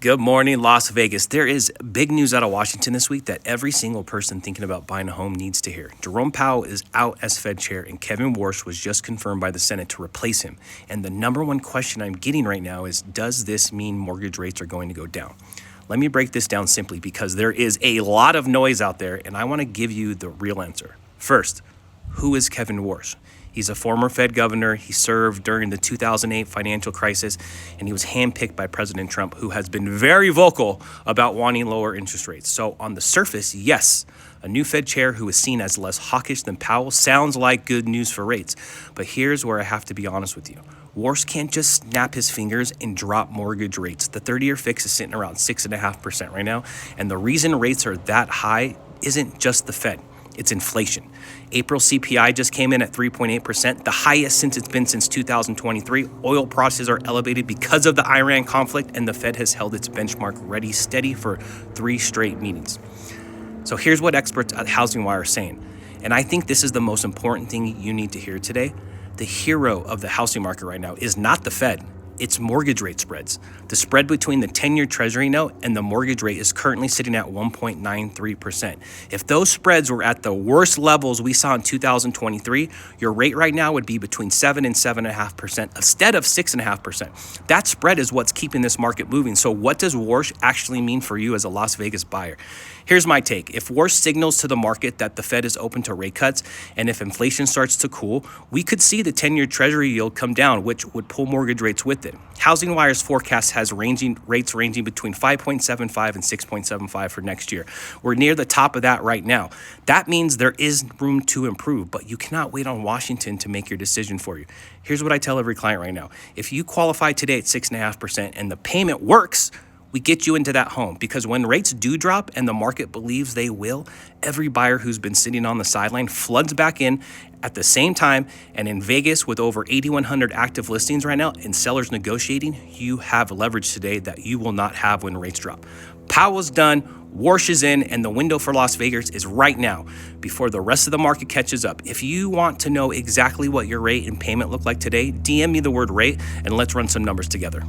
Good morning, Las Vegas. There is big news out of Washington this week that every single person thinking about buying a home needs to hear. Jerome Powell is out as Fed chair, and Kevin Warsh was just confirmed by the Senate to replace him. And the number one question I'm getting right now is, does this mean mortgage rates are going to go down? Let me break this down simply because there is a lot of noise out there, and I want to give you the real answer. First, who is Kevin Warsh? He's a former Fed governor. He served during the 2008 financial crisis, and he was handpicked by President Trump, who has been very vocal about wanting lower interest rates. So on the surface, yes, a new Fed chair who is seen as less hawkish than Powell sounds like good news for rates. But here's where I have to be honest with you. Warsh can't just snap his fingers and drop mortgage rates. The 30-year fix is sitting around 6.5% right now, and the reason rates are that high isn't just the Fed. It's inflation. April CPI just came in at 3.8%, the highest since it's been since 2023. Oil prices are elevated because of the Iran conflict, and the Fed has held its benchmark ready steady for 3 straight meetings. So here's what experts at Housing Wire are saying, and I think this is the most important thing you need to hear today. The hero of the housing market right now is not the Fed. It's mortgage rate spreads. The spread between the 10-year Treasury note and the mortgage rate is currently sitting at 1.93%. If those spreads were at the worst levels we saw in 2023, your rate right now would be between 7 and 7.5% instead of 6.5%. That spread is what's keeping this market moving. So what does Warsh actually mean for you as a Las Vegas buyer? Here's my take. If Warsh signals to the market that the Fed is open to rate cuts, and if inflation starts to cool, we could see the 10-year Treasury yield come down, which would pull mortgage rates with it. Housing Wire's forecast has rates ranging between 5.75 and 6.75 for next year. We're near the top of that right now. That means there is room to improve, but you cannot wait on Washington to make your decision for you. Here's what I tell every client right now. If you qualify today at 6.5% and the payment works, we get you into that home, because when rates do drop and the market believes they will, every buyer who's been sitting on the sideline floods back in at the same time. And in Vegas, with over 8,100 active listings right now and sellers negotiating, you have leverage today that you will not have when rates drop. Powell's done, Warsh is in, and the window for Las Vegas is right now before the rest of the market catches up. If you want to know exactly what your rate and payment look like today, DM me the word rate and let's run some numbers together.